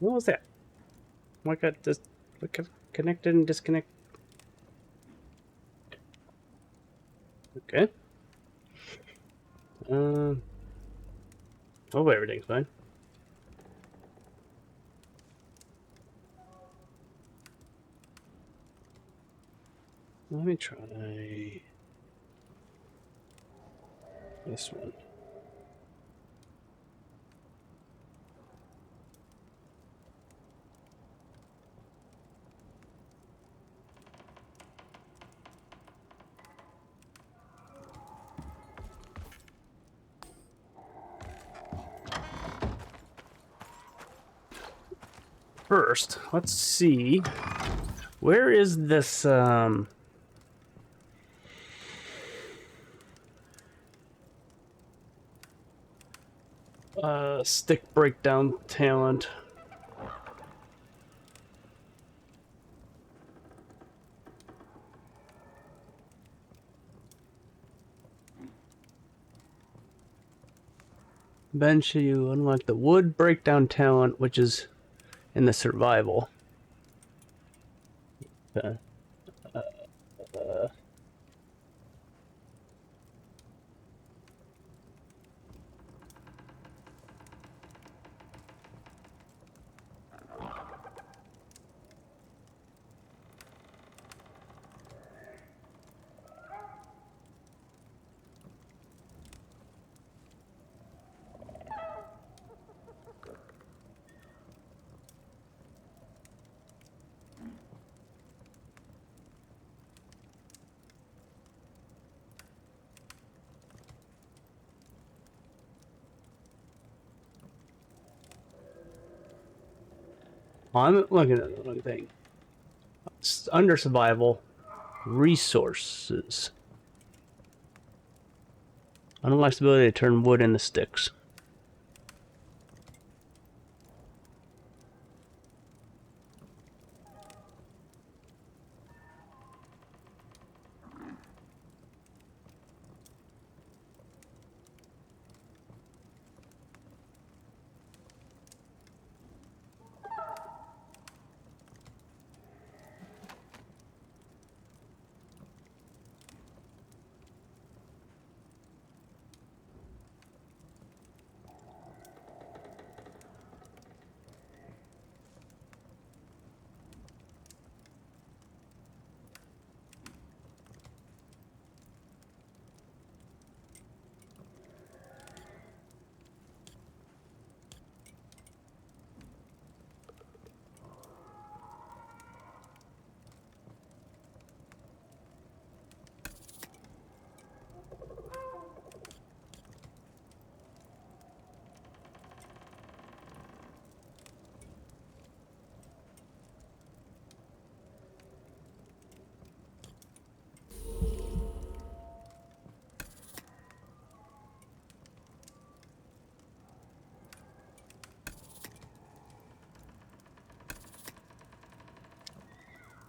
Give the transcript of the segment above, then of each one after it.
What was that? What got this? What got connected and disconnected? Okay. Hope everything's fine. Let me try this one. First, let's see. Where is this, stick breakdown talent? Bench, you unlock the wood breakdown talent, which is in the survival. Okay. I'm looking at the wrong thing. It's under survival, resources. Unlocks the ability to turn wood into sticks.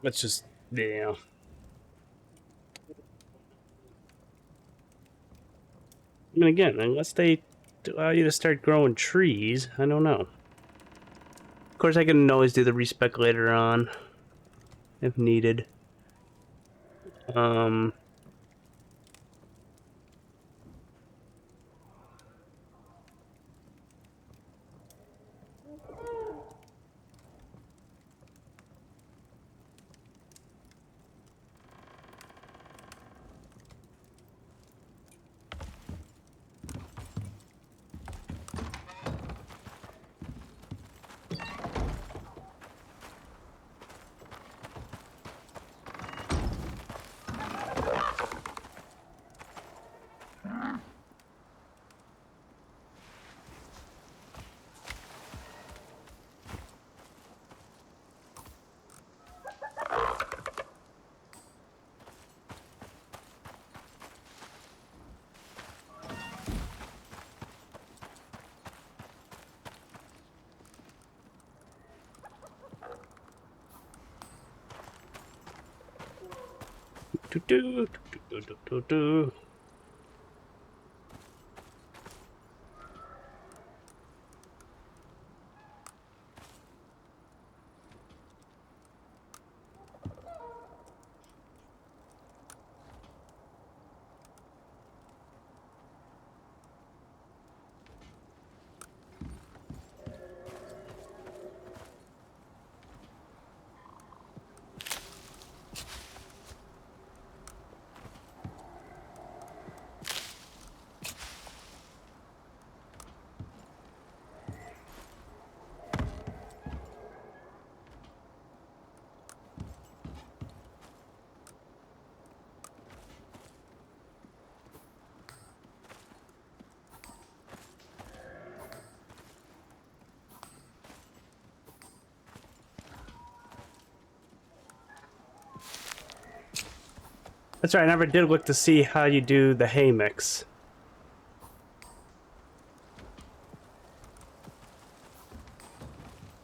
Let's just, yeah. I mean, again, unless they allow you to start growing trees, I don't know. Of course, I can always do the respec later on, if needed. Do do do do do do do. That's right, I never did look to see how you do the hay mix.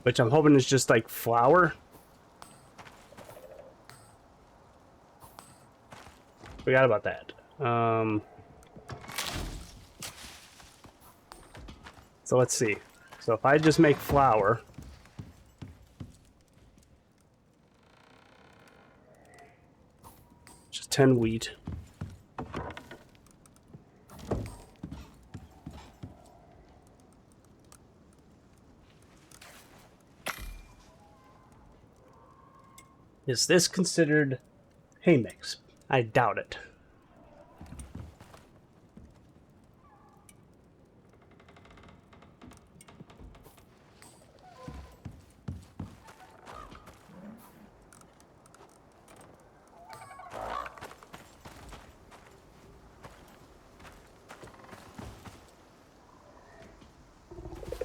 Which I'm hoping is just like flour. Forgot about that. So let's see. So if I just make flour, just 10 wheat. Is this considered hay mix? I doubt it.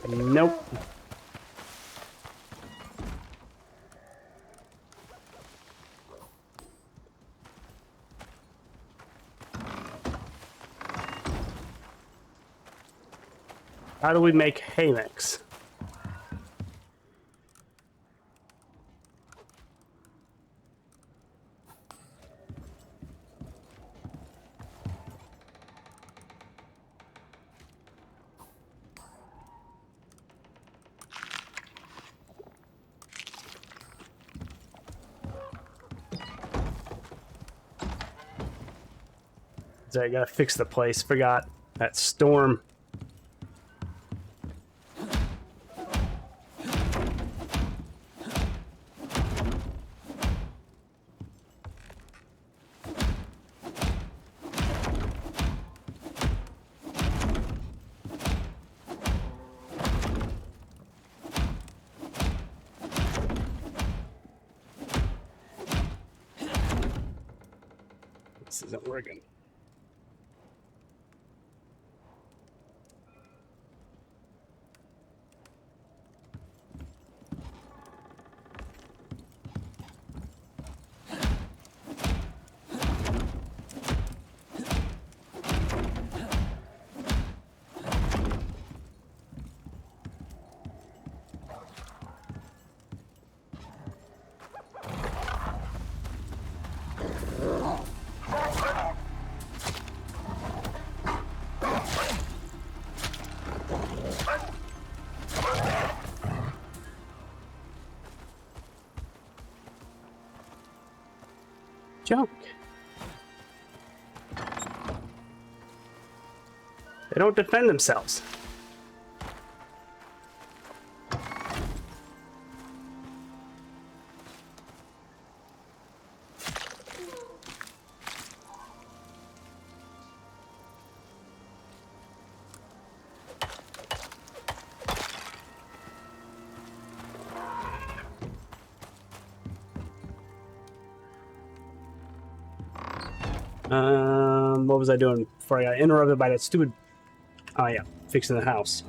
Nope. How do we make hay mix? So I gotta fix the place. Forgot that storm. This isn't working. Junk. They don't defend themselves. What was I doing before I got interrupted by that stupid... Oh yeah, fixing the house.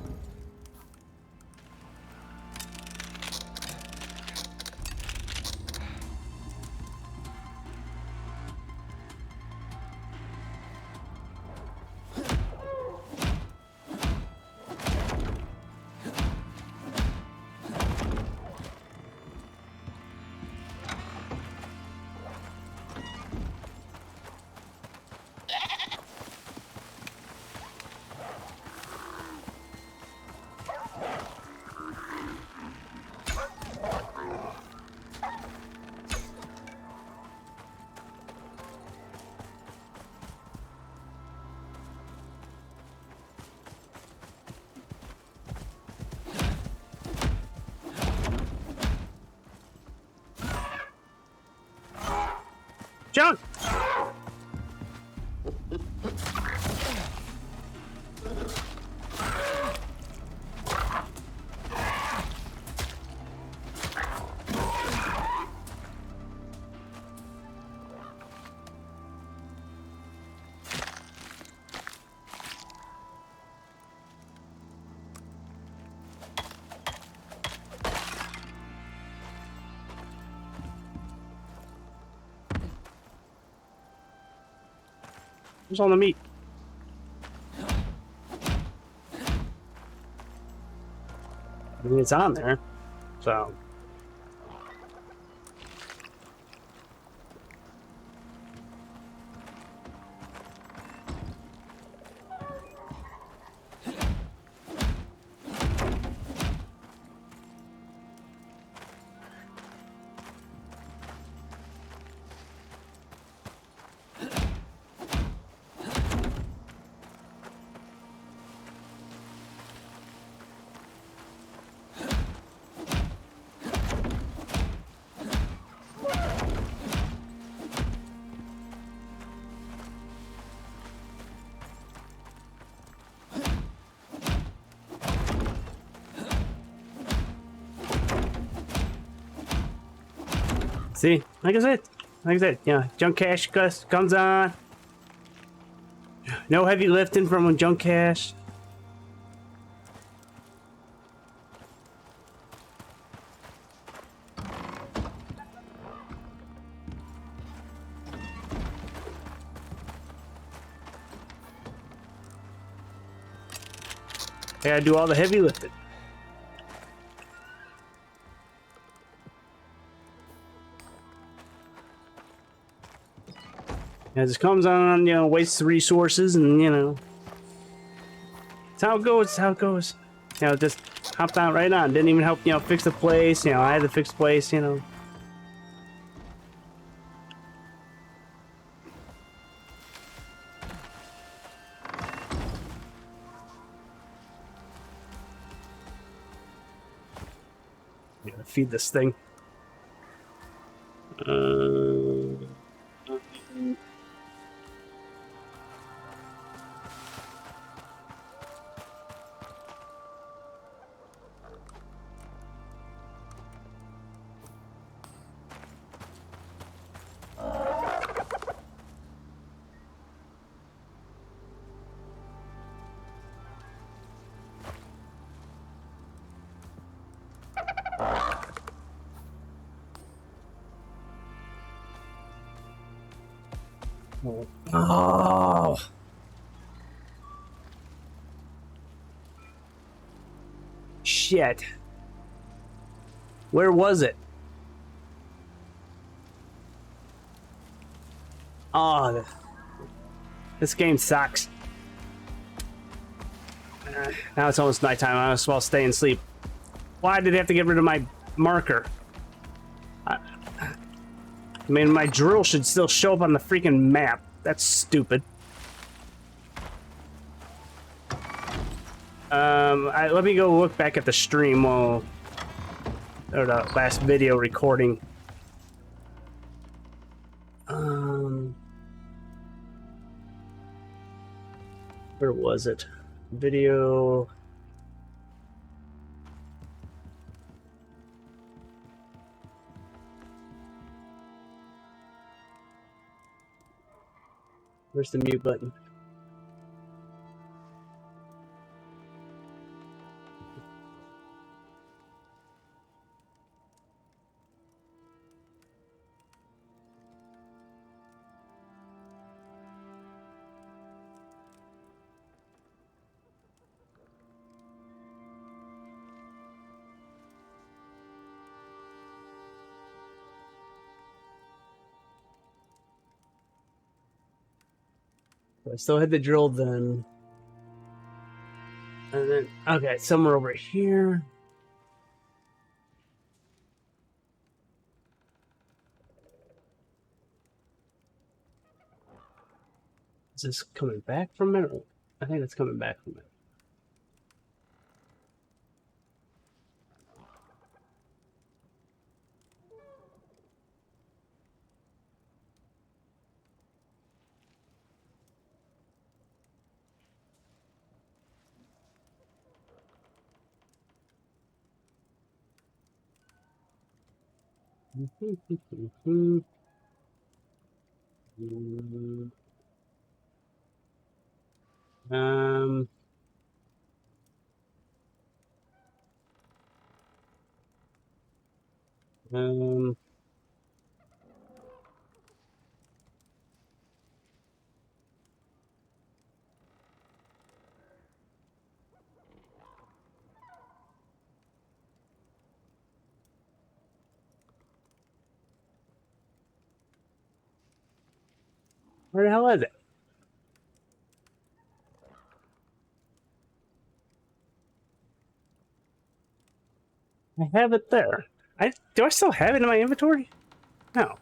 Junk! Where's all the meat? I mean, it's on there, so. See, like I said, yeah, junk cache comes on. No heavy lifting from junk cache. I gotta do all the heavy lifting. As it comes on, you know, wastes resources, and you know, it's how it goes. It's how it goes. You know, just hopped on right on. Didn't even help, you know, fix the place. You know, I had to fix the place. You know. You gotta feed this thing. Oh. Shit. Where was it? Oh, this game sucks. Now it's almost nighttime. I might as well stay and sleep. Why did they have to get rid of my marker? I mean, my drill should still show up on the freaking map. That's stupid. Let me go look back at the stream or the last video recording. Where was it? Video. Where's the mute button? I still had the drill then. And then, okay, somewhere over here. Is this coming back from it? I think it's coming back from it. um, um, Where the hell is it? I have it there. Do I still have it in my inventory? No.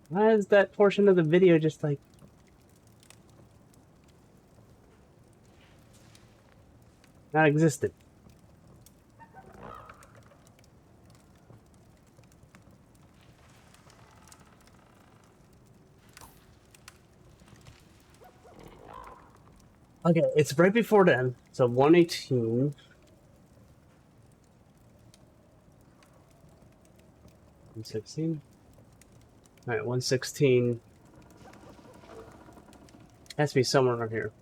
Why is that portion of the video just like not existent? Okay, it's right before then. So 118. 116. All right, 116. Has to be somewhere around here.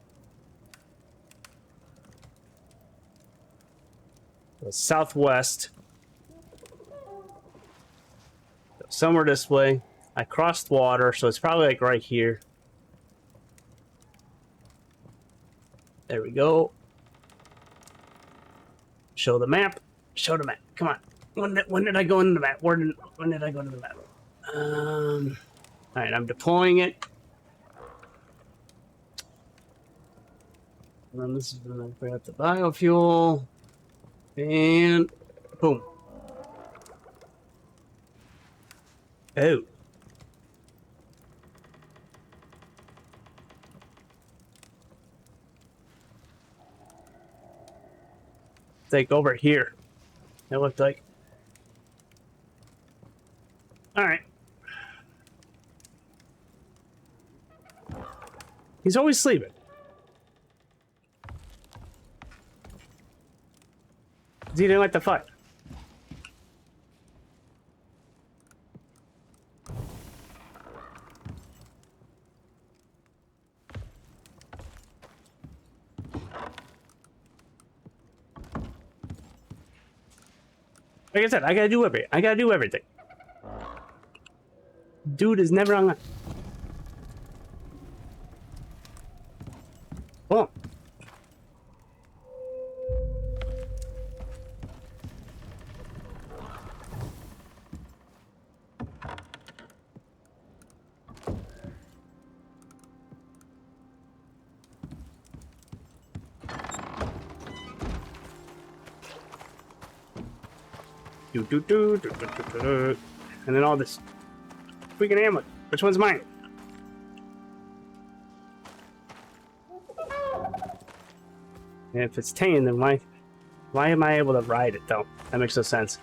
So southwest. Somewhere this way. I crossed water, so it's probably like right here. There we go. Show the map. Show the map. Come on. When did I go into the map? When did I go to the map? All right, I'm deploying it. And then this is when I grab the biofuel. And boom. Oh. Like over here. It looked like. Alright. He's always sleeping. He didn't like the fight. Like I said, I gotta do everything. Dude is never on. Boom. And then all this freaking ammo. Which one's mine? And if it's tame, then why am I able to ride it though? That makes no sense.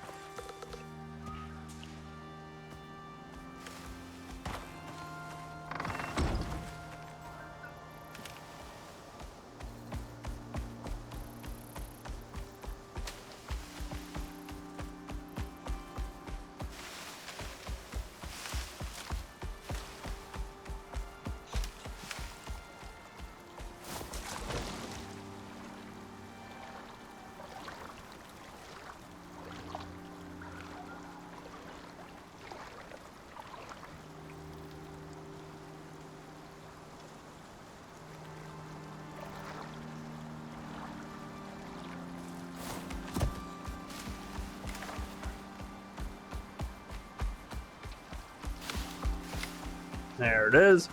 There it is.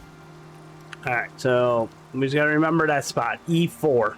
Alright, so we just gotta remember that spot. E4.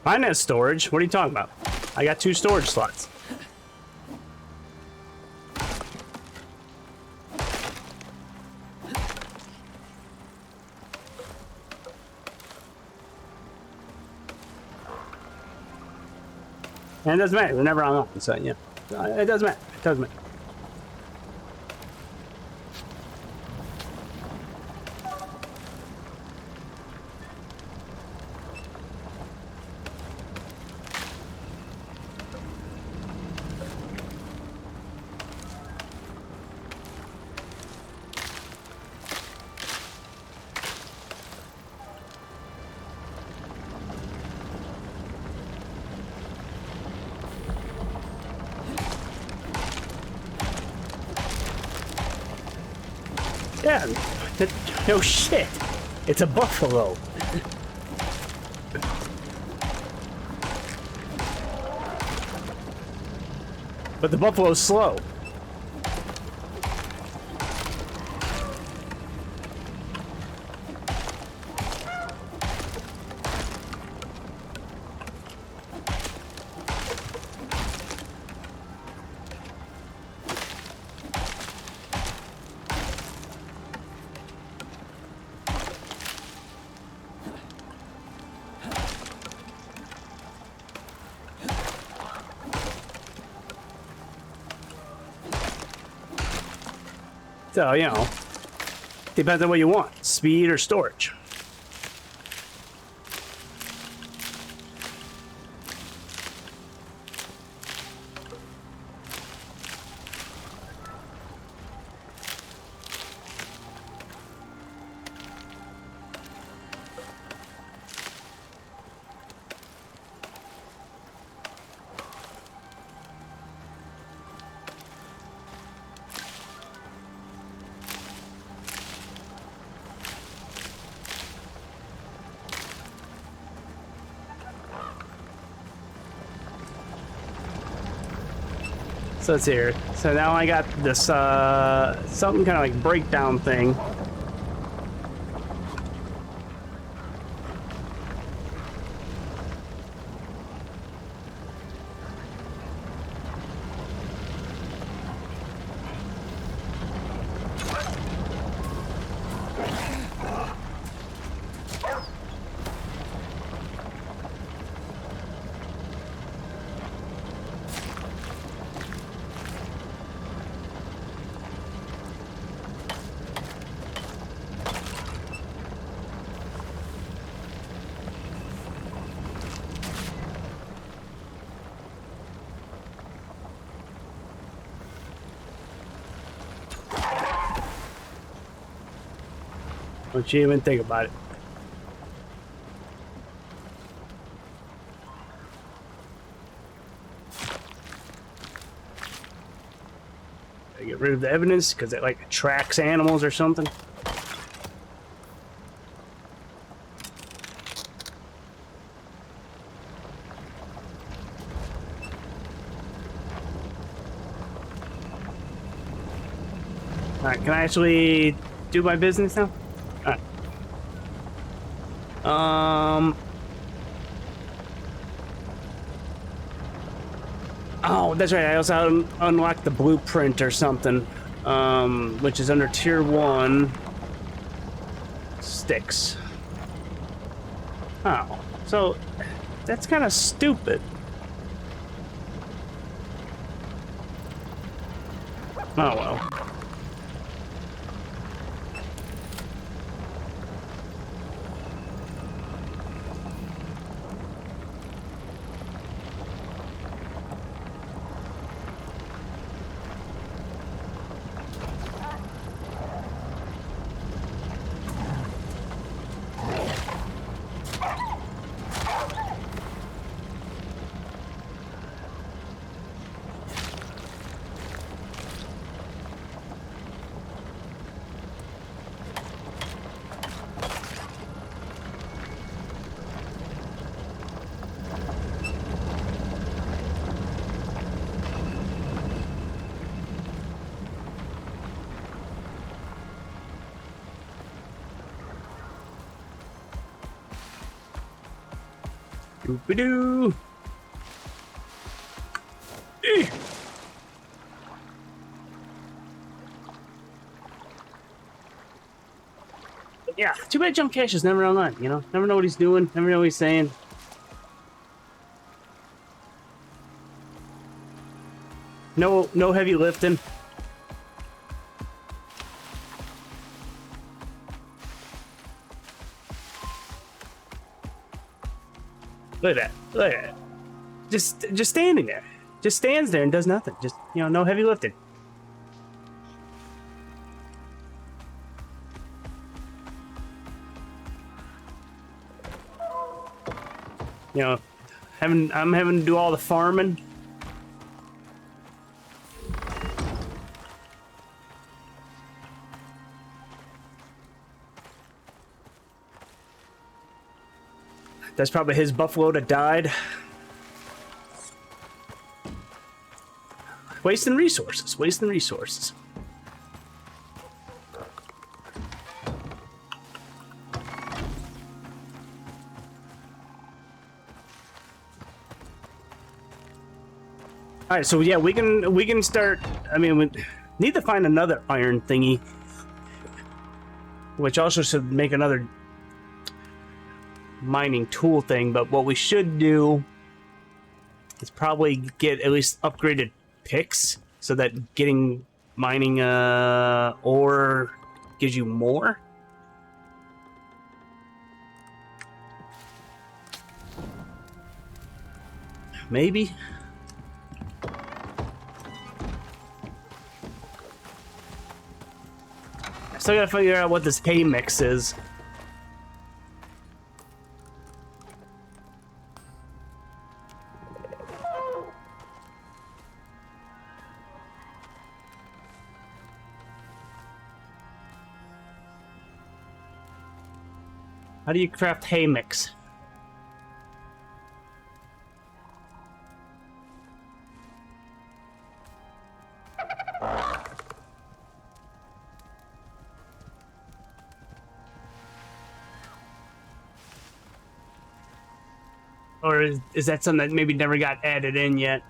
Mine has storage. What are you talking about? I got 2 storage slots. And it doesn't matter. We're never on, so yeah. It doesn't matter. It doesn't matter. Yeah, no shit. It's a buffalo. But the buffalo's slow. So, you know, depends on what you want, speed or storage. So let's see here. So now I got this something kind of like breakdown thing. Don't you even think about it. Gotta get rid of the evidence because it like attracts animals or something. Alright, can I actually do my business now? Alright. Oh, that's right. I also unlocked the blueprint or something, which is under tier 1. Sticks. Oh, so that's kind of stupid. Oh well. Doop-a-doo. Yeah, too bad Jump Cash is never online, you know? Never know what he's doing, never know what he's saying. No heavy lifting. Look at that. Look at that. Just standing there. Just stands there and does nothing. Just, you know, no heavy lifting. You know, I'm having to do all the farming. That's probably his buffalo that died. Wasting resources, wasting resources. All right, so yeah, we can start. I mean, we need to find another iron thingy, which also should make another mining tool thing. But what we should do is probably get at least upgraded picks so that getting mining ore gives you more. Maybe. I still gotta figure out what this hay mix is. How do you craft hay mix? Or is that something that maybe never got added in yet?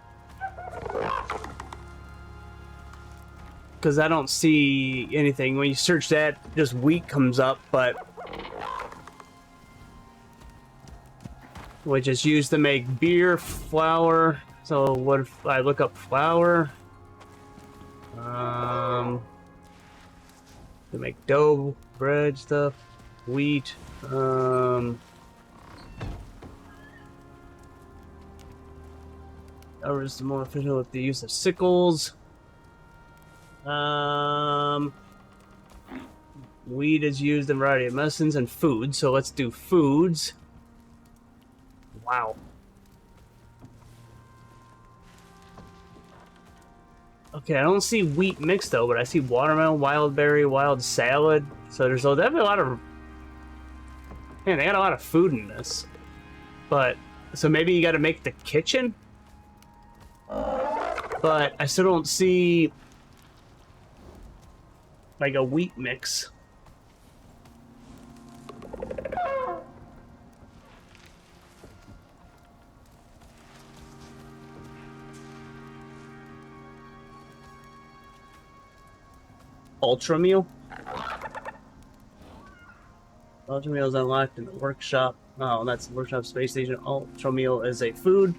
Because I don't see anything. When you search that, just wheat comes up, but which is used to make beer, flour. So what if I look up flour? To make dough, bread stuff, wheat. Or is more efficient with the use of sickles. Wheat is used in a variety of medicines and foods, so let's do foods. Wow. Okay, I don't see wheat mix though, but I see watermelon, wild berry, wild salad. So there's definitely a lot of... Man, they got a lot of food in this. But, so maybe you gotta make the kitchen? But I still don't see like a wheat mix. Ultra meal? Ultra meal is unlocked in the workshop. Oh, that's the workshop space station. Ultra meal is a food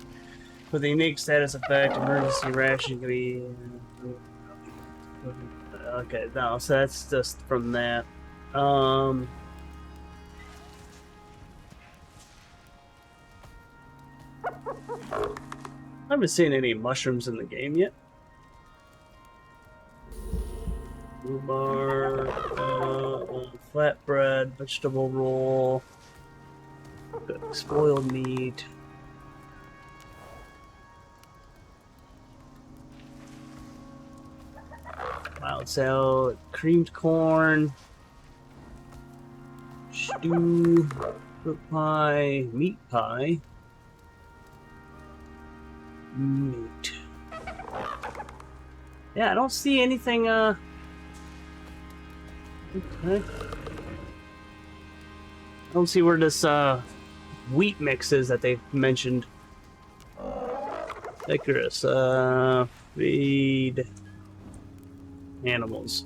with a unique status effect. Emergency ration can be... Okay, no, so that's just from that. I haven't seen any mushrooms in the game yet. Rhubarb, flatbread, vegetable roll, spoiled meat. Wild salad, creamed corn, stew, fruit pie, meat pie, meat. Yeah, I don't see anything, okay. I don't see where this, wheat mixes that they mentioned. ICARUS, feed animals.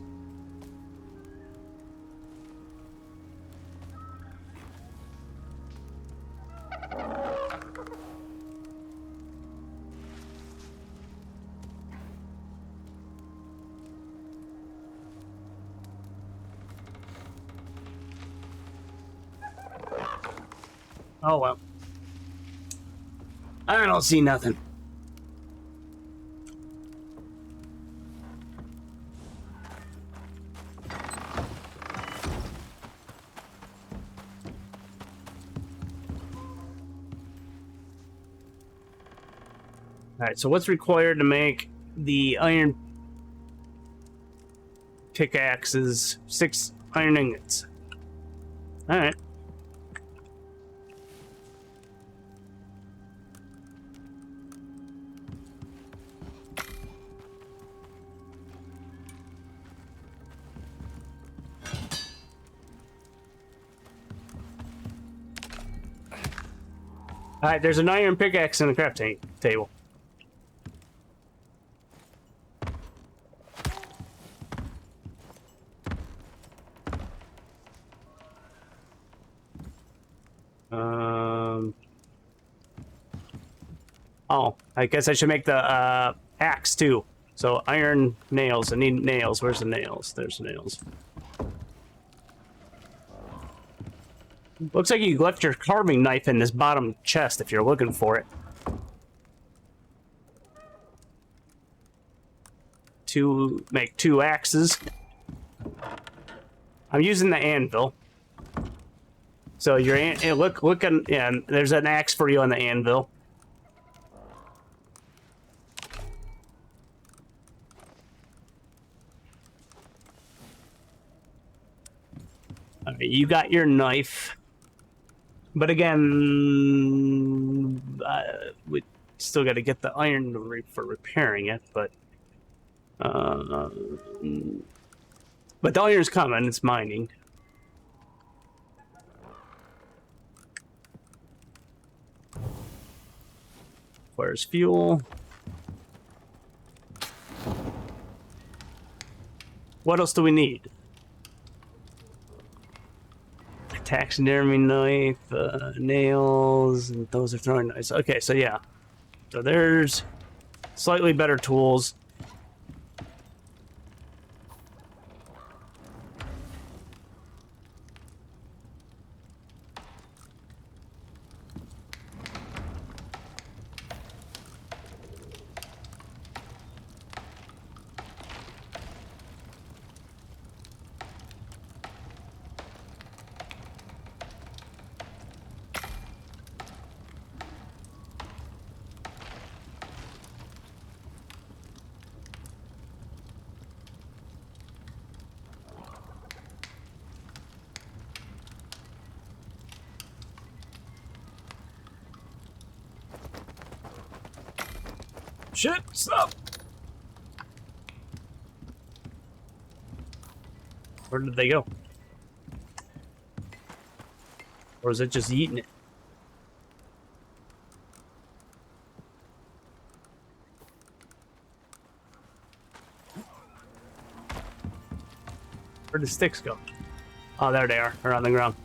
Oh well. I don't see nothing. Alright, so what's required to make the iron pickaxes? 6 iron ingots. Alright. Alright, there's an iron pickaxe in the crafting table. Oh, I guess I should make the axe too. So iron nails. I need nails. Where's the nails? There's nails. Looks like you left your carving knife in this bottom chest if you're looking for it. To make 2 axes. I'm using the anvil. So your look, yeah, there's an axe for you on the anvil. Alright, you got your knife. But again, we still got to get the iron for repairing it, but the iron's coming, it's mining. Where's fuel? What else do we need? Taxidermy knife, nails, and those are throwing knives. Okay, so yeah. So there's slightly better tools. Shit, stop! Where did they go? Or is it just eating it? Where'd the sticks go? Oh, there they are. They're on the ground.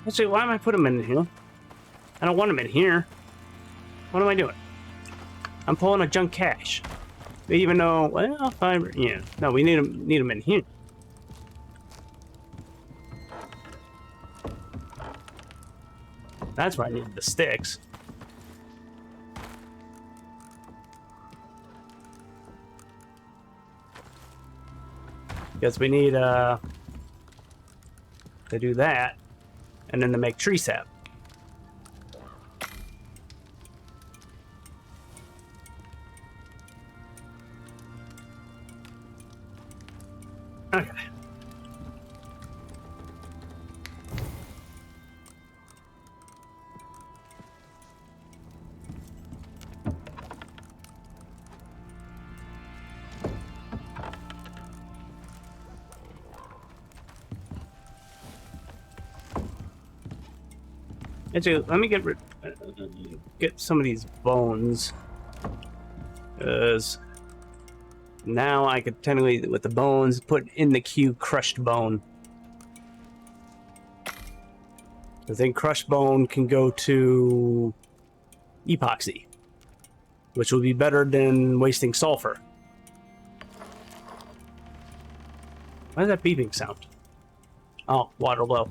Actually, why am I putting them in here? I don't want them in here. What am I doing? I'm pulling a junk cache. Even though, well, fiber, yeah. No, we need them in here. That's why I need the sticks. Because we need to do that, and then to make tree sap. Okay. Actually, let me get some of these bones, because now I could technically, with the bones, put in the queue crushed bone. I think crushed bone can go to epoxy, which will be better than wasting sulfur. Why is that beeping sound? Oh, water low.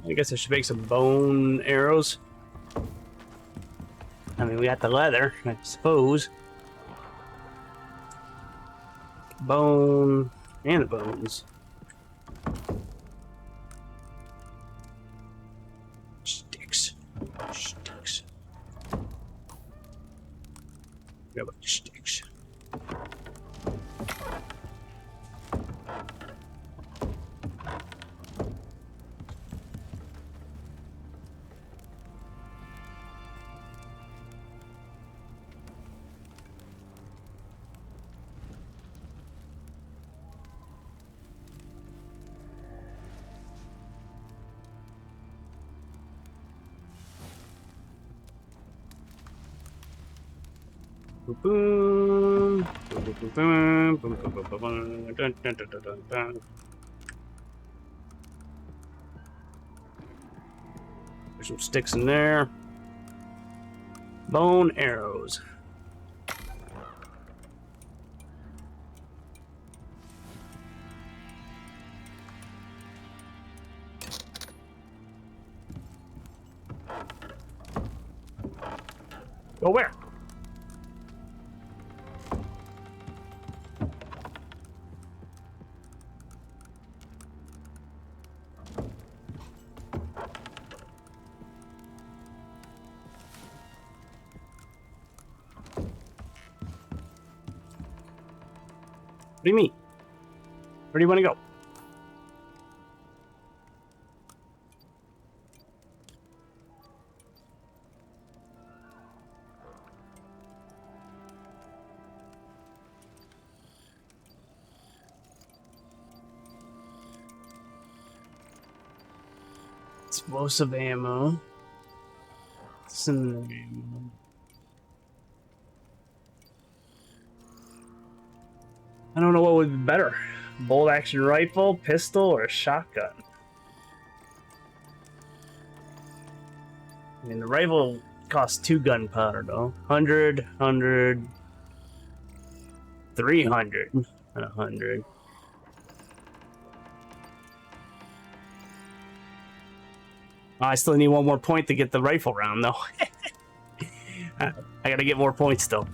I guess I should make some bone arrows. I mean, we got the leather, I suppose. Bone and the bones. Sticks. Sticks. Grab a sticks. Boom, boom, boom, boom, boom, boom, boom, boom, boom, dun, dun, dun, dun, dun, dun. There's some sticks in there. Bone arrows. Go where? What do you mean? Where do you want to go? Explosive ammo. Some ammo. I don't know what would be better. Bolt action rifle, pistol, or shotgun? I mean, the rifle costs 2 gunpowder, though. 100, 100. 300 and 100. Oh, I still need one more point to get the rifle round, though. I gotta get more points, still.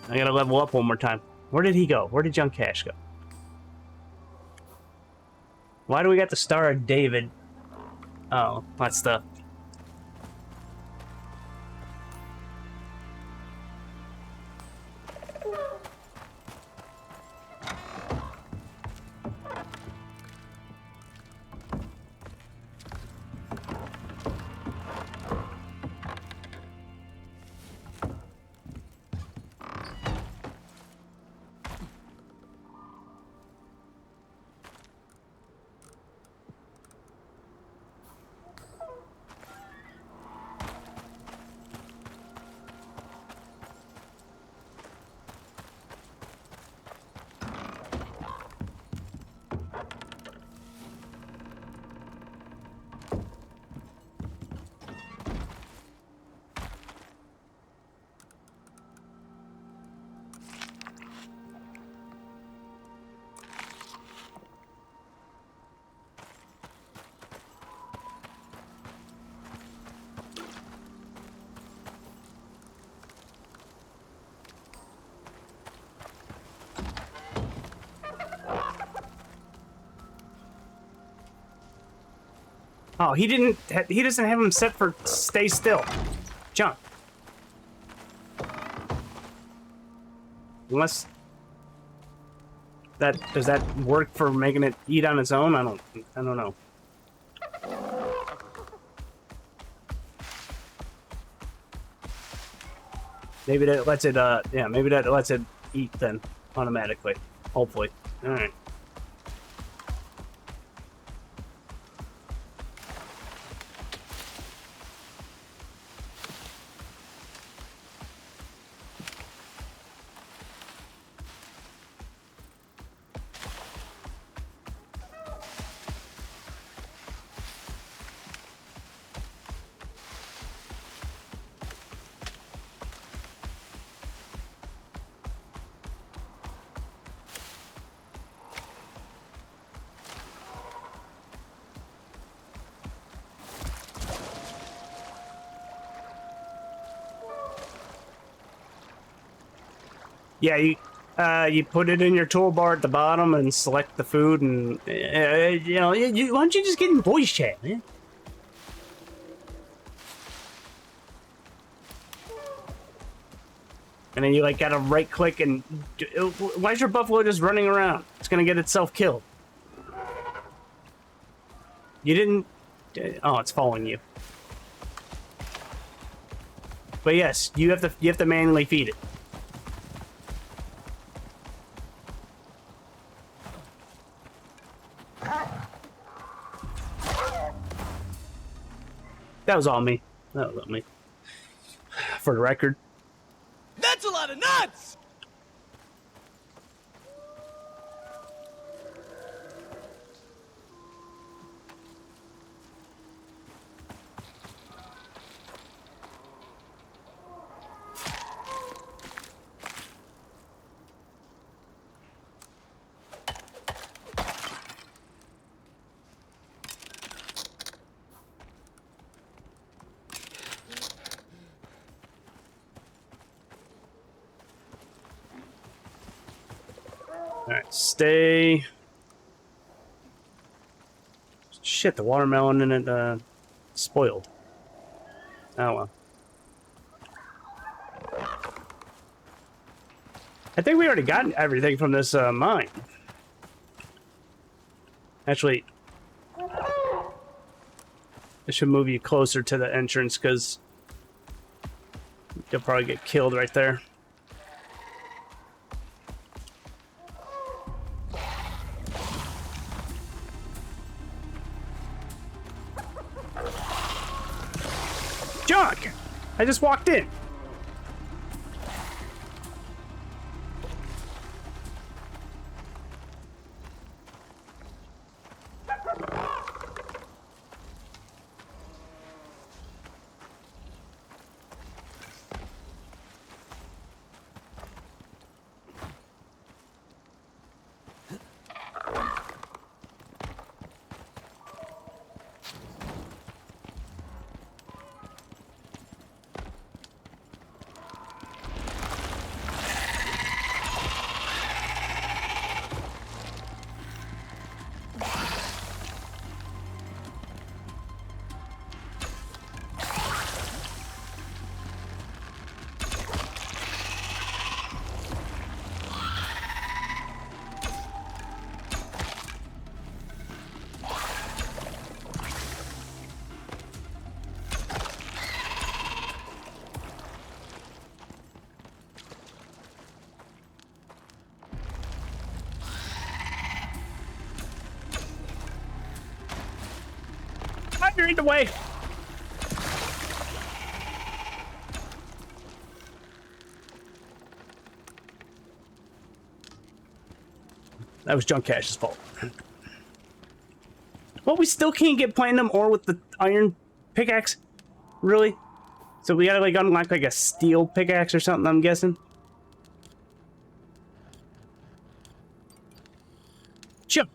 I gotta level up one more time. Where did he go? Where did Young Cash go? Why do we got the Star of David? Oh, that's the... Oh, he didn't... He doesn't have him set for stay still. Jump. Unless... Does that work for making it eat on its own? I don't know. Maybe that lets it, yeah, maybe that lets it eat then, automatically. Hopefully. Alright. Yeah, you put it in your toolbar at the bottom and select the food, and you know, why don't you just get in voice chat, man? And then you like gotta right click and why's your buffalo just running around? It's gonna get itself killed. You didn't. Oh, it's following you. But yes, you have to manually feed it. That was all me. That was all me. For the record. That's a lot of nuts! Alright, stay. Shit, the watermelon in it, spoiled. Oh well. I think we already got everything from this, mine. Actually, I should move you closer to the entrance, because you'll probably get killed right there. Junk! I just walked in. You're in the way. That was Junk Cash's fault. Well, we still can't get platinum ore with the iron pickaxe? Really? So we gotta like unlock like a steel pickaxe or something, I'm guessing? Junk.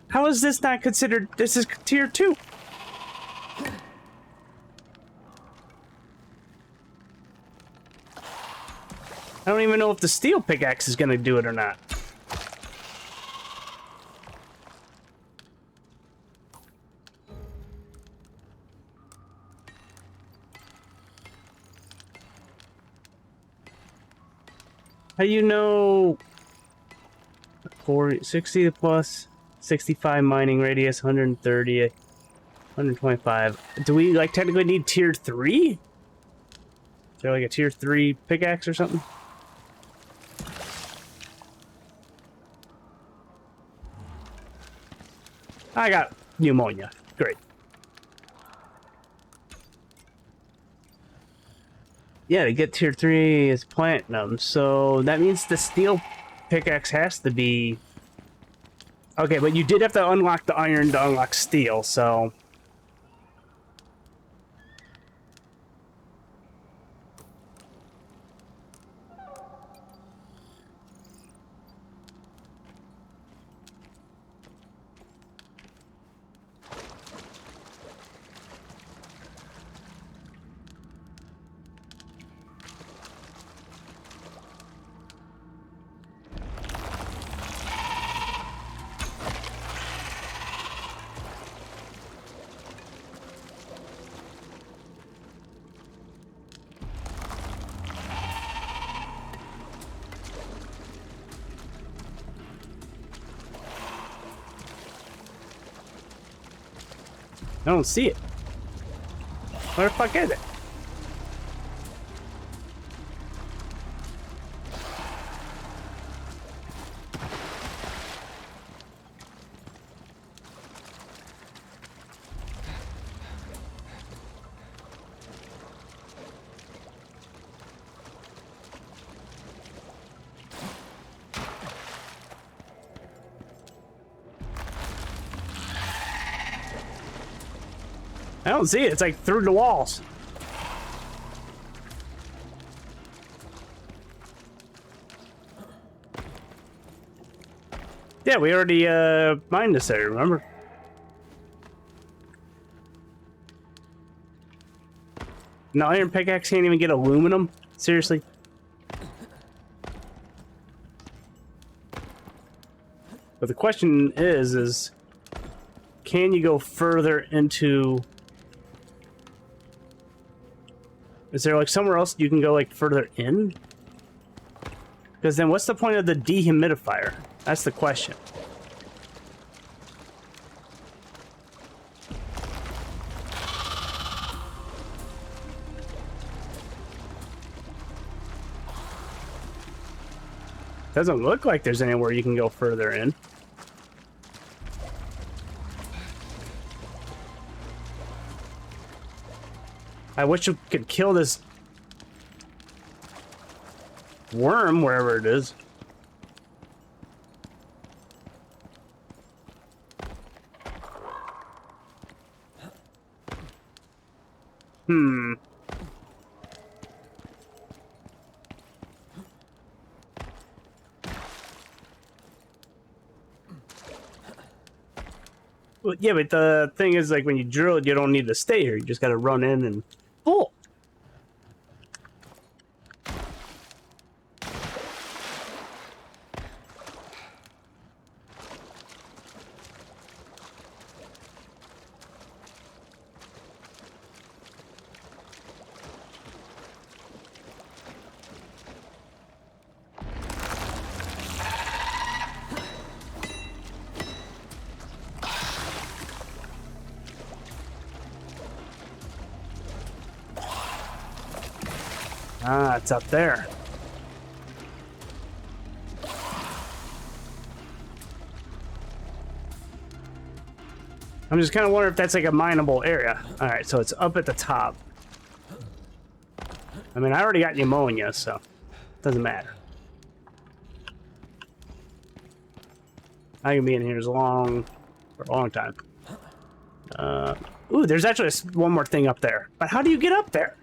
How is this not considered? This is tier 2. I don't even know if the steel pickaxe is gonna do it or not. How do you know 60 plus 65 mining radius, 130, 125. Do we like technically need tier 3? Is there like a tier 3 pickaxe or something? I got pneumonia. Great. Yeah, to get tier 3 is platinum, so that means the steel pickaxe has to be... Okay, but you did have to unlock the iron to unlock steel, so... I don't see it. Where the fuck is it? I don't see it. It's like through the walls. Yeah, we already mined this area, remember? No, iron pickaxe can't even get aluminum? Seriously? But the question is can you go further into... Is there like somewhere else you can go like further in? Because then what's the point of the dehumidifier? That's the question. Doesn't look like there's anywhere you can go further in. I wish you could kill this worm wherever it is. Well, yeah, but the thing is, like, when you drill it, you don't need to stay here. You just gotta run in and... Oh! Ah, it's up there. I'm just kind of wondering if that's like a mineable area. All right, so it's up at the top. I mean, I already got pneumonia, so it doesn't matter. I can be in here for a long time. Ooh, there's actually one more thing up there. But how do you get up there?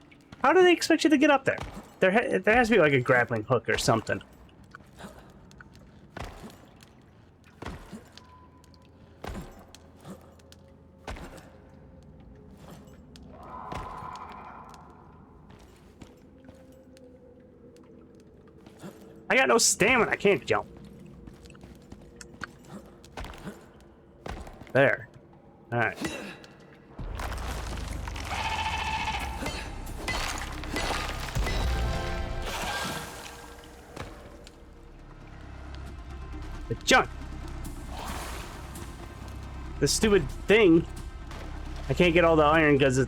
How do they expect you to get up there? There has to be like a grappling hook or something. I got no stamina. I can't jump. There. All right. The junk. The stupid thing. I can't get all the iron because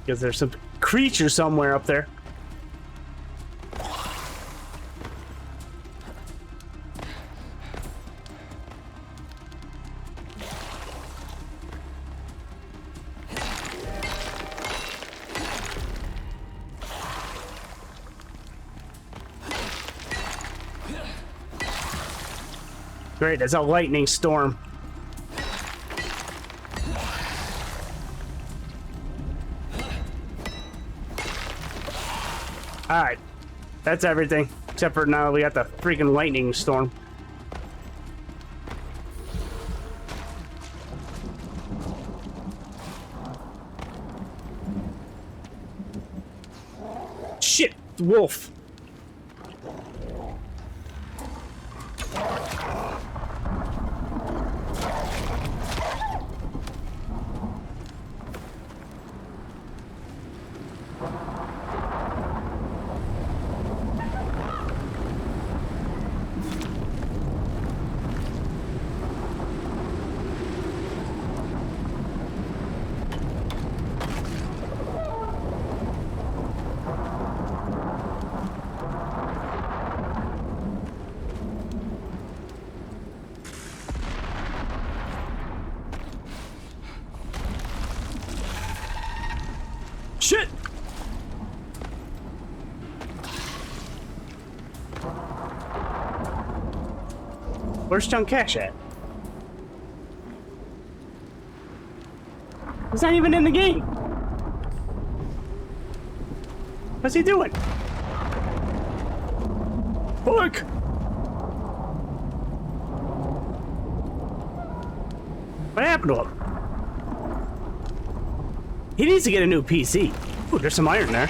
there's some creature somewhere up there. Great, that's a lightning storm. Alright, that's everything. Except for now we got the freaking lightning storm. Shit, wolf. Shit! Where's John Cash at? He's not even in the game. What's he doing? Look! What happened to him? He needs to get a new PC. Ooh, there's some iron there.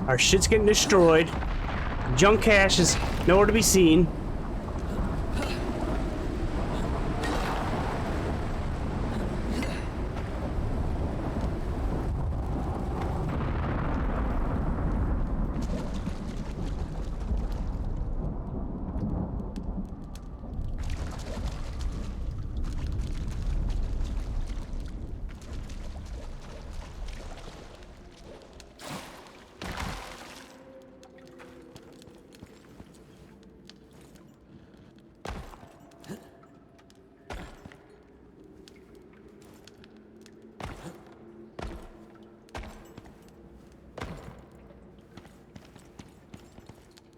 Our shit's getting destroyed. Junk cache is nowhere to be seen.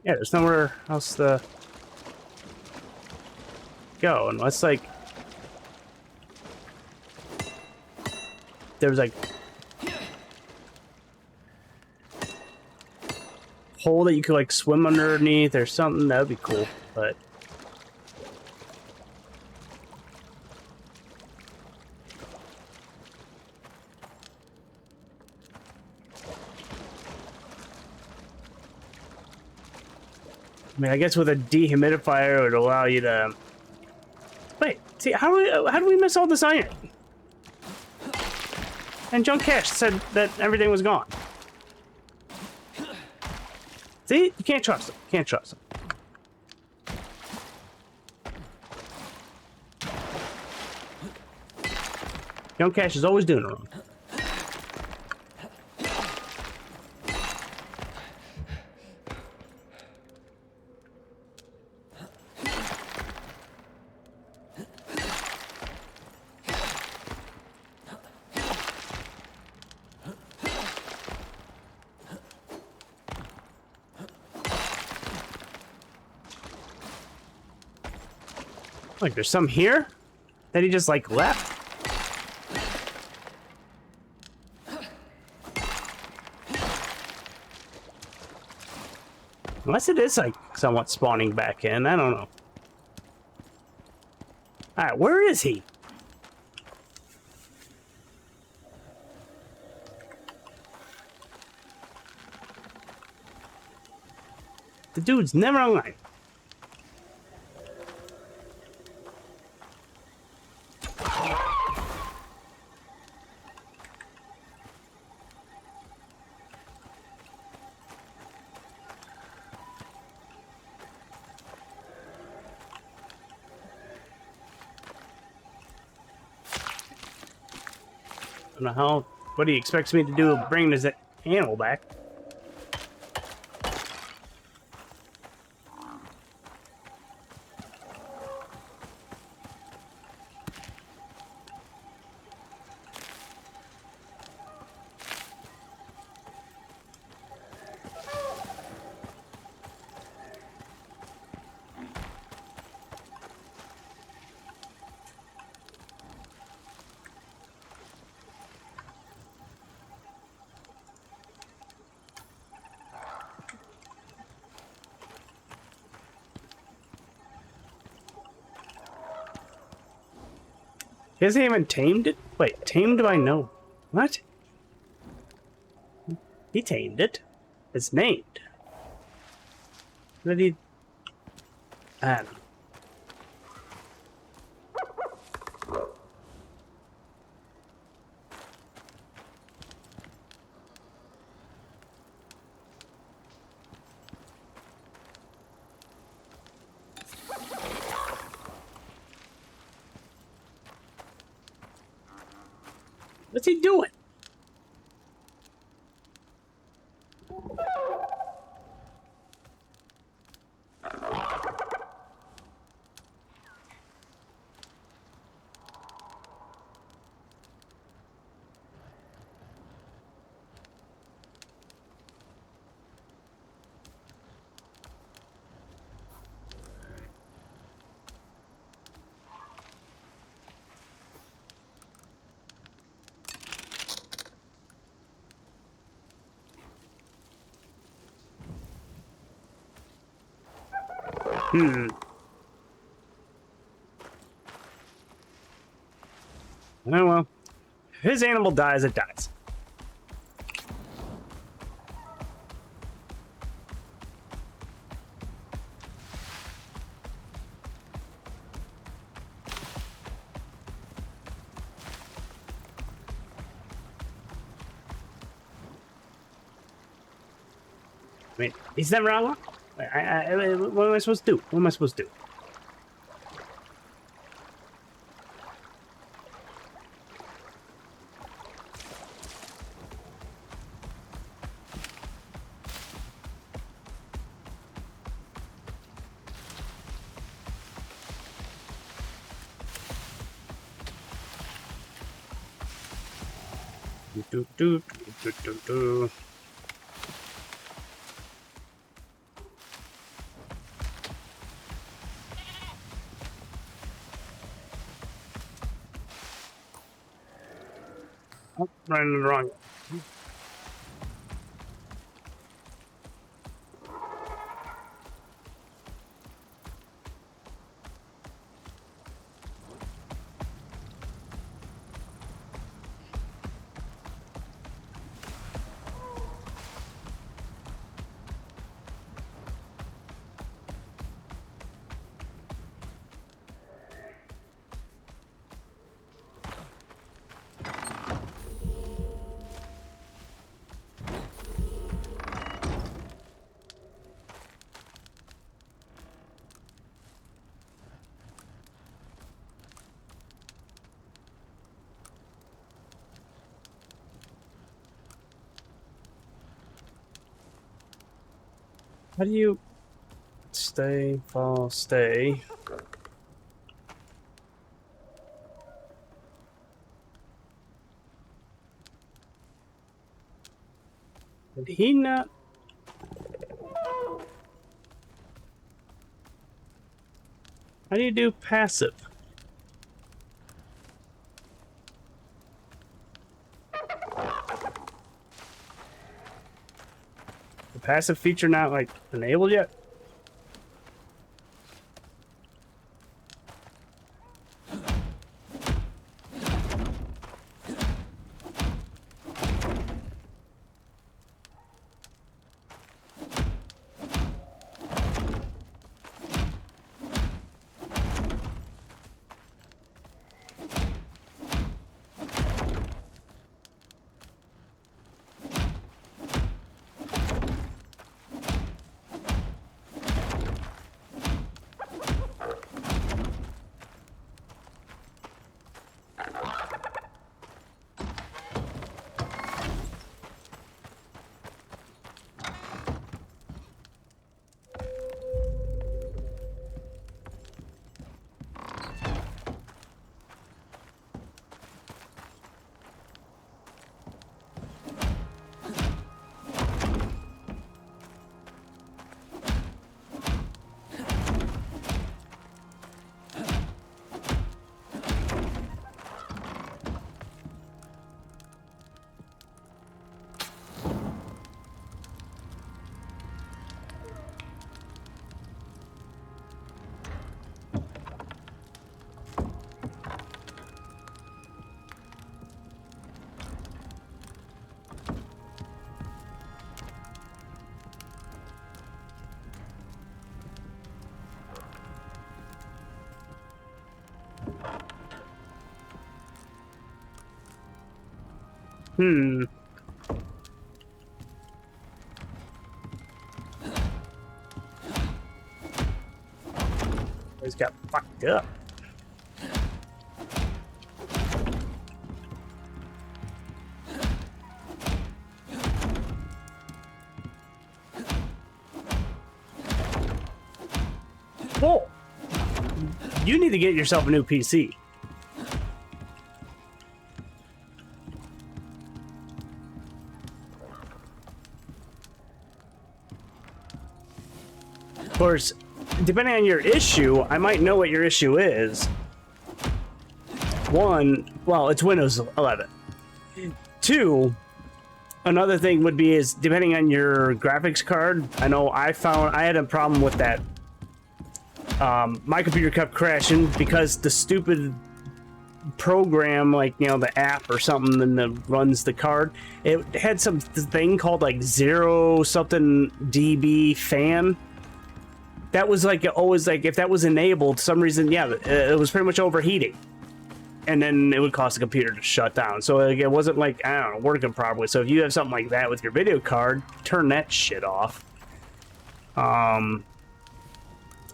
Yeah, there's nowhere else to go unless, like, there was like hole that you could like swim underneath or something. That would be cool, but I mean, I guess with a dehumidifier, it would allow you to... Wait, see, how do we miss all this iron? And Junk Cash said that everything was gone. See? You can't trust him. Can't trust him. Junk Cash is always doing it wrong. Like, there's some here that he just, like, left. Unless it is, like, somewhat spawning back in. I don't know. Alright, where is he? The dude's never online. I don't know how. What he expects me to do, bring this animal back. He hasn't even tamed it? Wait, tamed by no. What? He tamed it. It's named. What did he... I don't know. What's he doing? Oh well. If his animal dies, it dies. I mean, he's never out long. What am I supposed to do? What am I supposed to do? Do. Oh, running in the wrong. How do you stay, fall, stay? Did he not? How do you do passive? The passive feature not like enabled yet? Hmm. He's got fucked up. Whoa! You need to get yourself a new PC. Of course, depending on your issue, I might know what your issue is. One, well, it's Windows 11. Two, another thing would be is depending on your graphics card. I know I had a problem with that. My computer kept crashing because the stupid program, like, you know, the app or something that runs the card, it had some thing called like 0 something dB fan. That was like always, like, if that was enabled, some reason, yeah, it was pretty much overheating, and then it would cause the computer to shut down. So like, it wasn't like, I don't know, working properly. So if you have something like that with your video card, turn that shit off.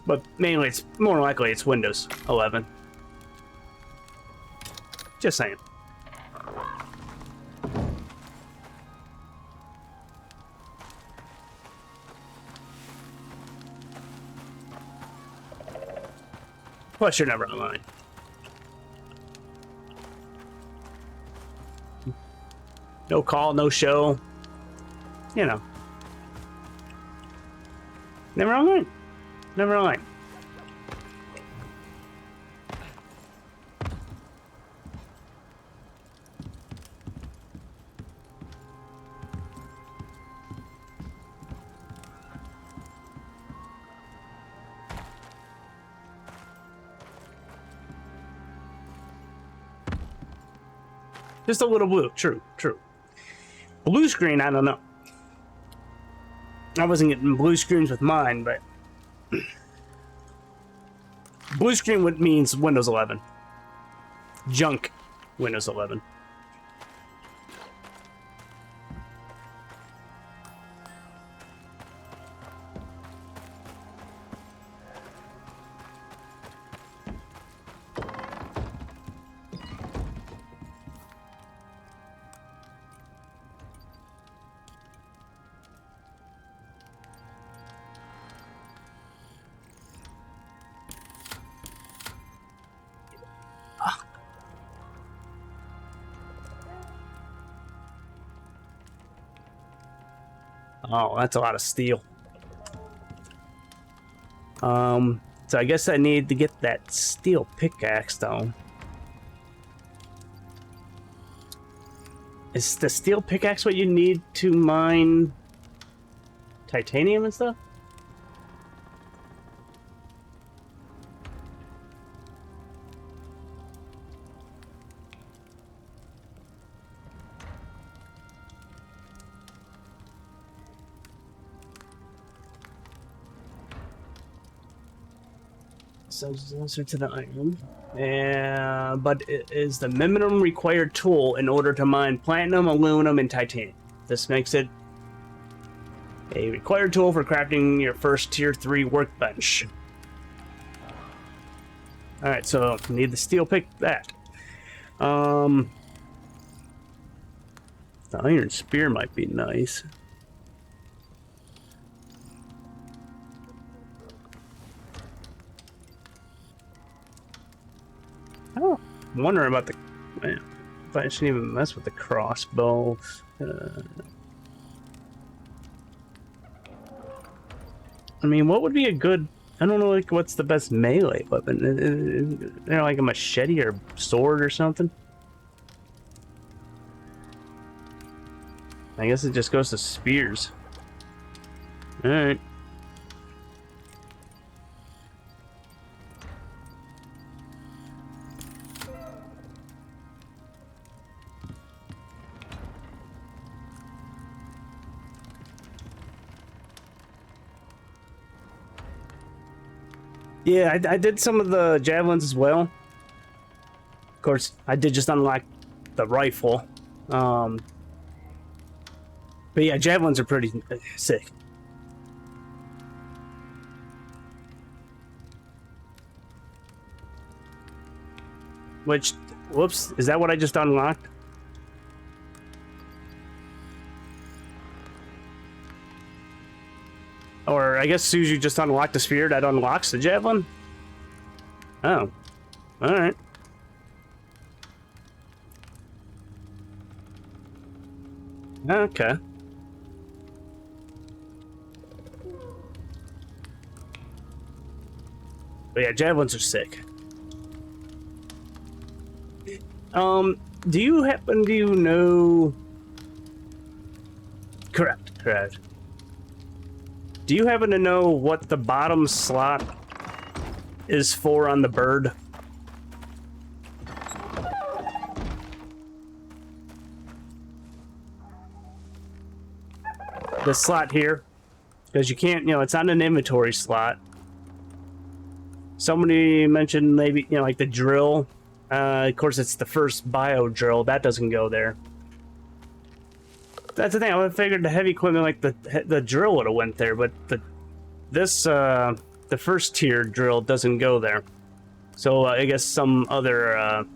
But mainly, it's more likely it's Windows 11. Just saying. Plus, you're never online. No call, no show. You know. Never online. Never online. Just a little blue. True, true. Blue screen, I don't know. I wasn't getting blue screens with mine, but blue screen means Windows 11. Junk Windows 11. Oh, that's a lot of steel. So I guess I need to get that steel pickaxe though. Is the steel pickaxe what you need to mine titanium and stuff? So closer to the iron. But it is the minimum required tool in order to mine platinum, aluminum, and titanium. This makes it a required tool for crafting your first tier 3 workbench. Alright, so need the steel pick that. The iron spear might be nice. Oh, I'm wondering about the... Man, I shouldn't even mess with the crossbow. I mean, what would be a good... I don't know, like, what's the best melee weapon? You know, like a machete or sword or something? I guess it just goes to spears. Alright. Yeah, I did some of the javelins as well. Of course, I did just unlock the rifle. But yeah, javelins are pretty sick. Which, whoops, is that what I just unlocked? Or I guess as soon as you just unlock the spear, that unlocks the javelin? Oh, alright. Okay. But yeah, javelins are sick. Do you happen to know... Correct. Do you happen to know what the bottom slot is for on the bird? The slot here? Because you can't, you know, it's not an inventory slot. Somebody mentioned maybe, you know, like the drill. Of course, it's the first bio drill. That doesn't go there. That's the thing. I would have figured the heavy equipment, like the drill, would have went there, but the first tier drill doesn't go there. So I guess some of the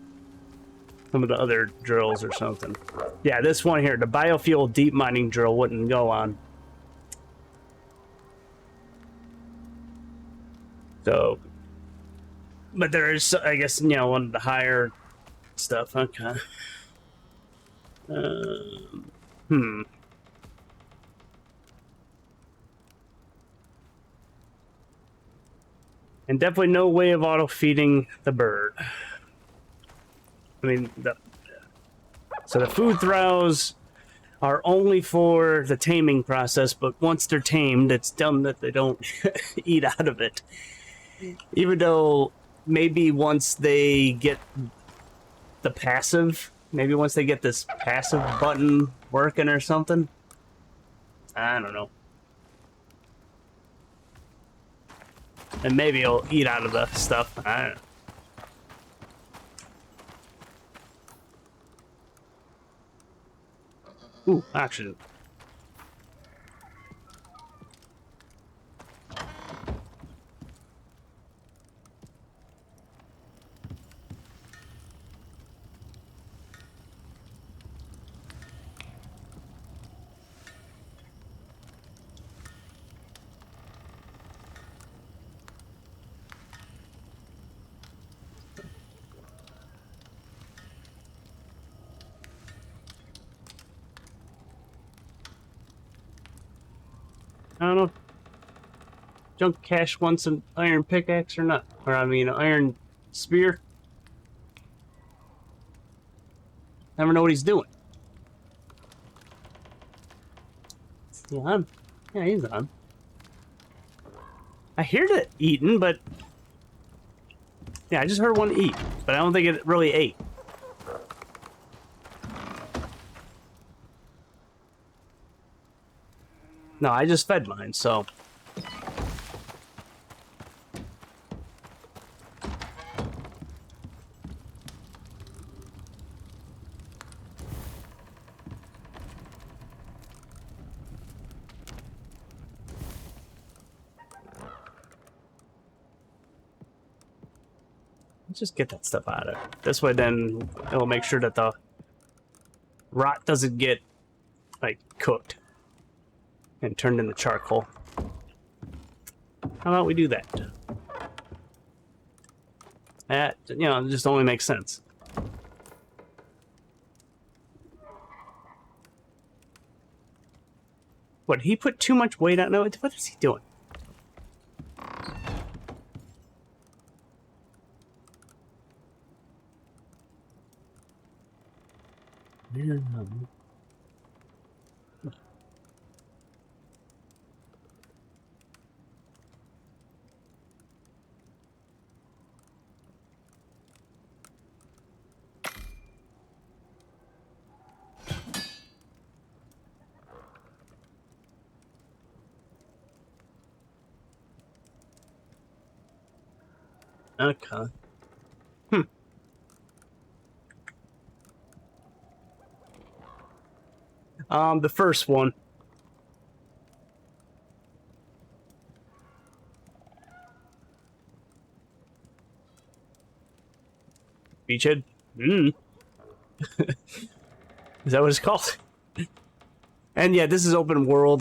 other drills or something. Yeah, this one here, the biofuel deep mining drill, wouldn't go on. So, but there is, I guess, you know, one of the higher stuff. Okay. And definitely no way of auto-feeding the bird. I mean, so the food throws are only for the taming process, but once they're tamed, it's dumb that they don't eat out of it. Even though maybe once they get the passive, maybe once they get this passive button working or something. I don't know. And maybe he'll eat out of the stuff. I don't know. Ooh, action. I don't know if Junk Cash wants an iron pickaxe or not. Or, I mean, iron spear. Never know what he's doing. Yeah, yeah, he's on. I hear it eating, but... Yeah, I just heard one eat, but I don't think it really ate. No, I just fed mine, so... Let's just get that stuff out of it. This way, then, it'll make sure that the rot doesn't get, like, cooked and turned into charcoal. How about we do that? That, you know, just only makes sense. What, he put too much weight on? No, what is he doing? Okay. The first one. Beachhead? Is that what it's called? And yeah, this is open world.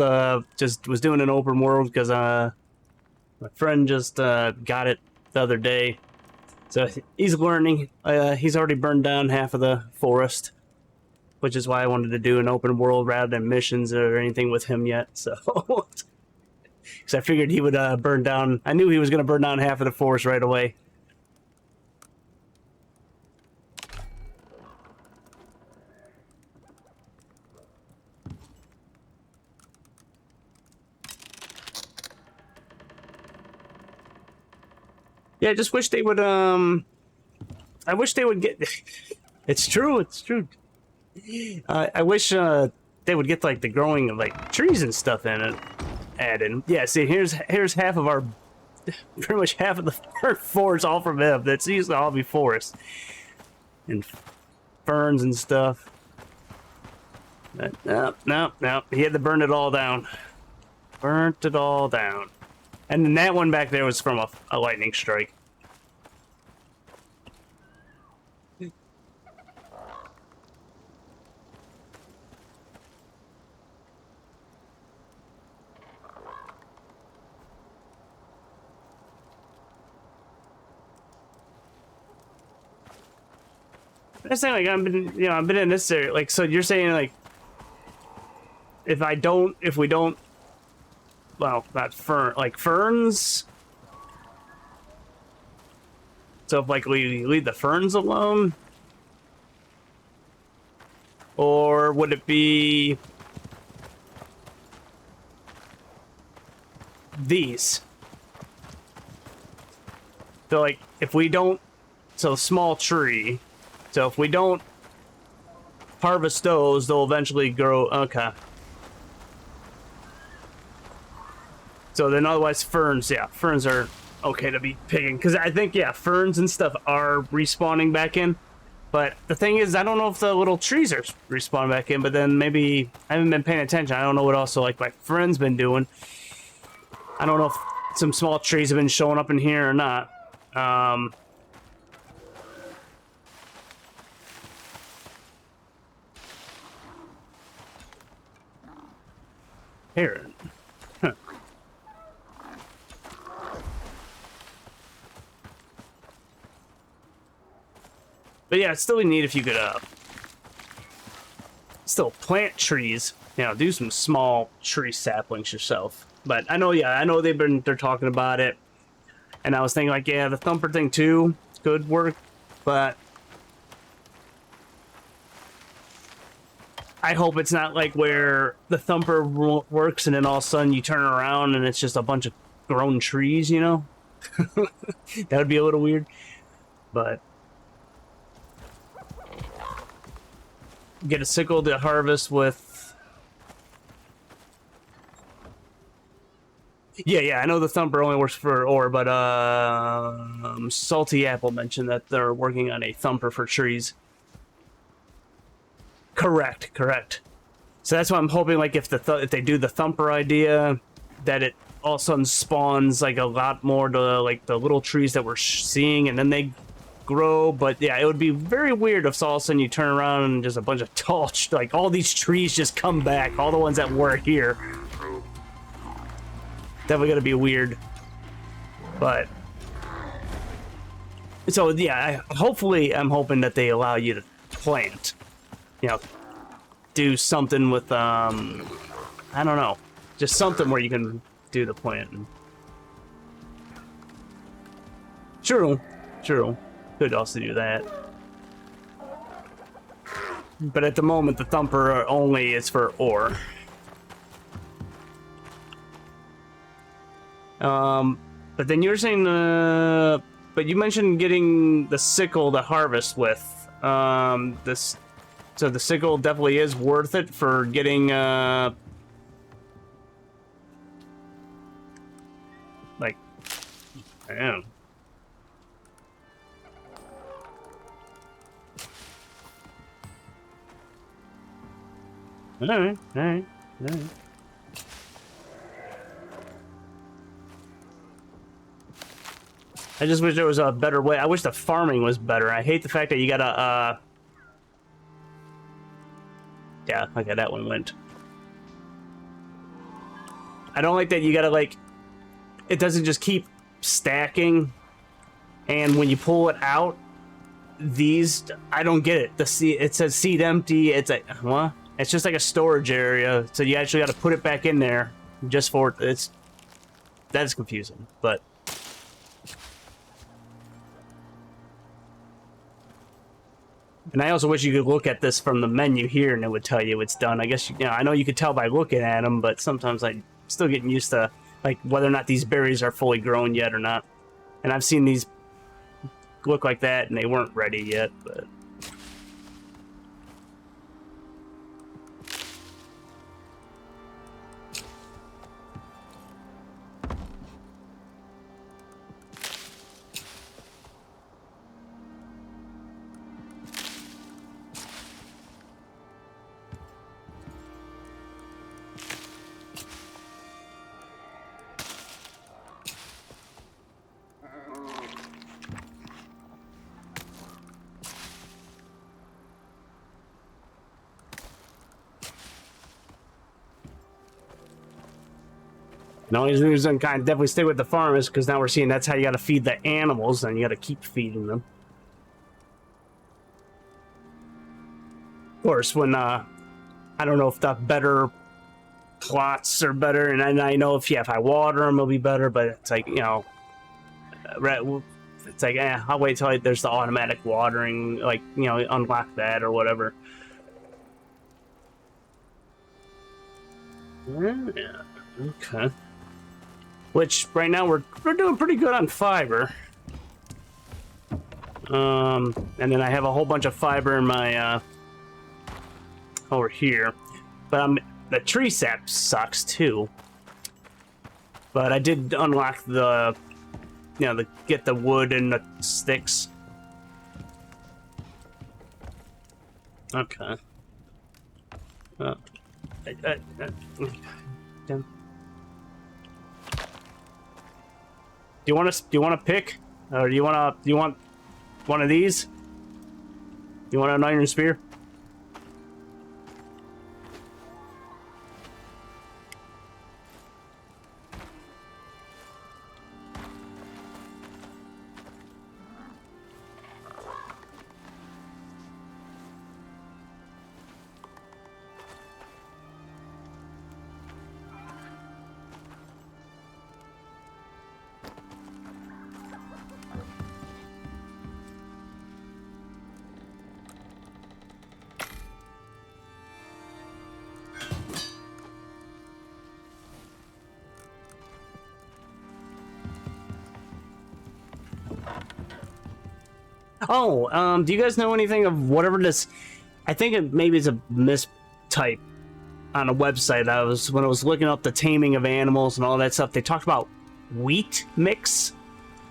Just was doing an open world because my friend just got it the other day. So he's learning. He's already burned down half of the forest, which is why I wanted to do an open world rather than missions or anything with him yet. So, because I figured he would burn down. I knew he was going to burn down half of the forest right away. Yeah, I just wish they would, I wish they would get, it's true, it's true. I wish, they would get, like, the growing of, like, trees and stuff in it, added. Yeah, see, here's half of our, pretty much half of the forest all from him. That's used to all be forest. And ferns and stuff. But, no, he had to burn it all down. Burnt it all down. And then that one back there was from a lightning strike. I'm saying, like, I've been in this area, like, so you're saying, like, if we don't, well, not ferns. So if, like, we leave the ferns alone, or would it be these? So, like, if we don't, so small tree. So if we don't harvest those, they'll eventually grow. Okay. So then otherwise ferns, yeah, ferns are okay to be picking. Because I think, yeah, ferns and stuff are respawning back in. But the thing is, I don't know if the little trees are respawning back in, but then maybe I haven't been paying attention. I don't know what also, like, my friend's been doing. I don't know if some small trees have been showing up in here or not. Here. Huh. But yeah, it's still neat if you could, still plant trees. You know, do some small tree saplings yourself. But I know, yeah, I know they're talking about it, and I was thinking like, yeah, the thumper thing too could work, but I hope it's not like where the thumper works and then all of a sudden you turn around and it's just a bunch of grown trees, you know? That would be a little weird, but get a sickle to harvest with. Yeah, I know the thumper only works for ore, but Salty Apple mentioned that they're working on a thumper for trees. Correct. So that's why I'm hoping, like, if if they do the thumper idea, that it all of a sudden spawns like a lot more to like the little trees that we're seeing, and then they grow. But yeah, it would be very weird if all of a sudden you turn around and just a bunch of tall, like all these trees just come back, all the ones that were here. Definitely gonna be weird, but so yeah, hopefully I'm hoping that they allow you to plant, you know, do something with I don't know, just something where you can do the planting. True, could also do that, but at the moment the thumper only is for ore. But then you're saying but you mentioned getting the sickle to harvest with. This, so the sickle definitely is worth it for getting like, damn. All right. I just wish there was a better way. I wish the farming was better. I hate the fact that you gotta, yeah, okay, that one went. I don't like that you gotta, like, it doesn't just keep stacking, and when you pull it out, these, I don't get it. The seed, it says seed empty, it's like, what? It's just like a storage area, so you actually gotta put it back in there just for, that's confusing, but. And I also wish you could look at this from the menu here and it would tell you it's done. I guess, you know, I know you could tell by looking at them, but sometimes I'm still getting used to, like, whether or not these berries are fully grown yet or not. And I've seen these look like that and they weren't ready yet, but. The only reason kind of definitely stay with the farm is because now we're seeing that's how you got to feed the animals, and you got to keep feeding them. Of course, when I don't know if the better plots are better, and I know if I water them, it'll be better. But it's like, you know, it's like, I'll wait till there's the automatic watering, like, you know, unlock that or whatever. Yeah, okay. Which right now we're doing pretty good on fiber. And then I have a whole bunch of fiber in my over here, but the tree sap sucks too. But I did unlock the, you know, get the wood and the sticks. Okay. Do you want to pick, or do you want one of these? You want an iron spear? Oh, do you guys know anything of whatever this? I think maybe it's a mistype on a website. When I was looking up the taming of animals and all that stuff, they talked about wheat mix.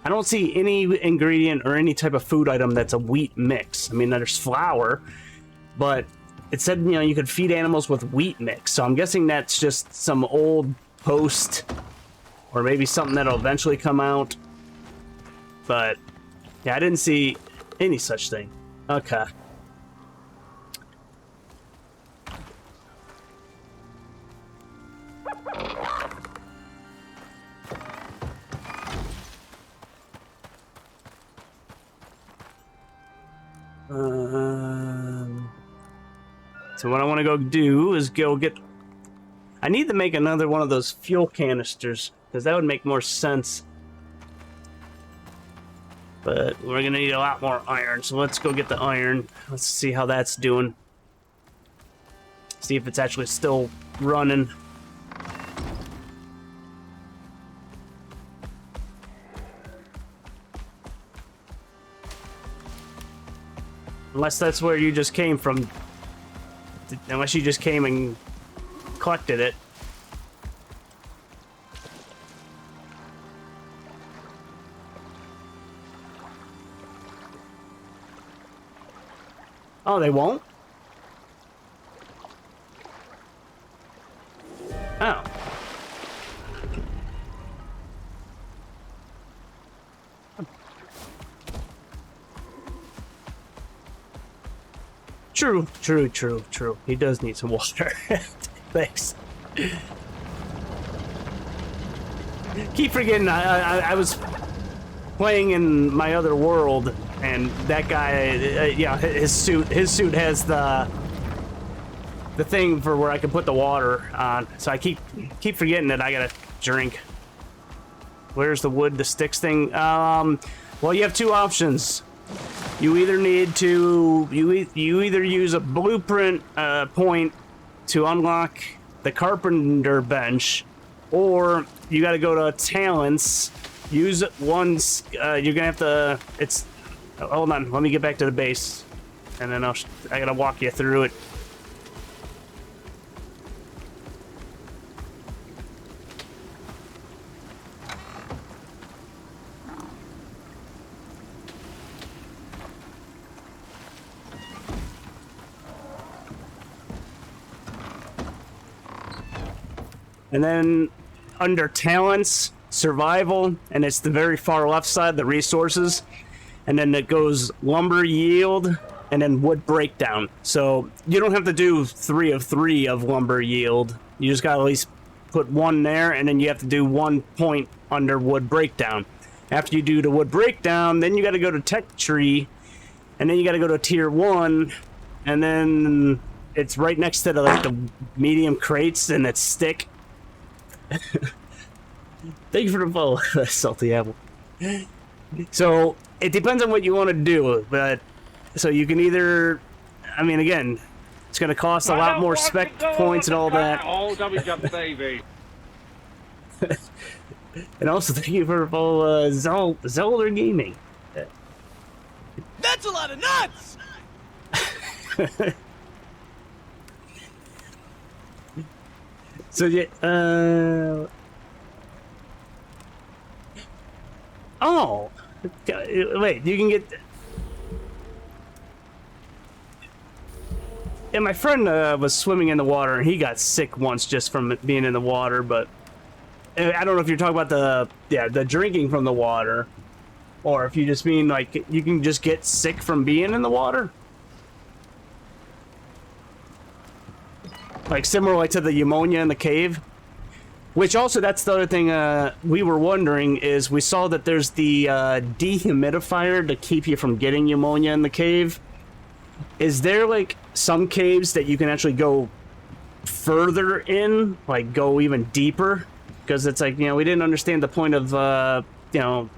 I don't see any ingredient or any type of food item that's a wheat mix. I mean, there's flour, but it said, you know, you could feed animals with wheat mix. So I'm guessing that's just some old post or maybe something that'll eventually come out. But yeah, I didn't see any such thing. Okay. So what I want to go do is go get... I need to make another one of those fuel canisters, because that would make more sense. But we're going to need a lot more iron, so let's go get the iron. Let's see how that's doing. See if it's actually still running. Unless that's where you just came from. Unless you just came and collected it. Oh, they won't? Oh. True. He does need some water. Thanks. Keep forgetting I was playing in my other world, and that guy, yeah, his suit has the thing for where I can put the water on. So I keep forgetting that I gotta drink. Where's the wood, the sticks thing? Well, you have two options. You either need to you either use a blueprint point to unlock the carpenter bench, or you got to go to talents. Use it once. You're gonna have to. It's. Hold on. Let me get back to the base, and then I gotta walk you through it. And then under talents, survival, and it's the very far left side, the resources. And then it goes lumber yield and then wood breakdown. So you don't have to do 3 of 3 of lumber yield. You just got to at least put 1 there, and then you have to do 1 point under wood breakdown. After you do the wood breakdown, then you got to go to tech tree, and then you got to go to tier 1, and then it's right next to the medium crates, and it's stick. Thank you for the follow, Salty Apple. So it depends on what you want to do, but so you can either, I mean, again, it's going to cost a lot more spec points and all that. Oh, double jump, baby. And also, thank you for the follow, Zelda Gaming. That's a lot of nuts! So yeah, oh, wait, you can get. Yeah, my friend was swimming in the water and he got sick once just from being in the water. But I don't know if you're talking about the drinking from the water, or if you just mean like you can just get sick from being in the water. Like similar to the pneumonia in the cave. Which also, that's the other thing we were wondering, is we saw that there's the dehumidifier to keep you from getting pneumonia in the cave. Is there like some caves that you can actually go further in, like go even deeper? Because it's like, you know, we didn't understand the point of, you know,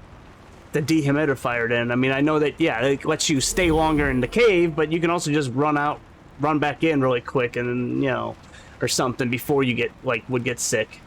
the dehumidifier then. I mean, I know that, yeah, it lets you stay longer in the cave, but you can also just run back in really quick and then, you know, or something before you would get sick.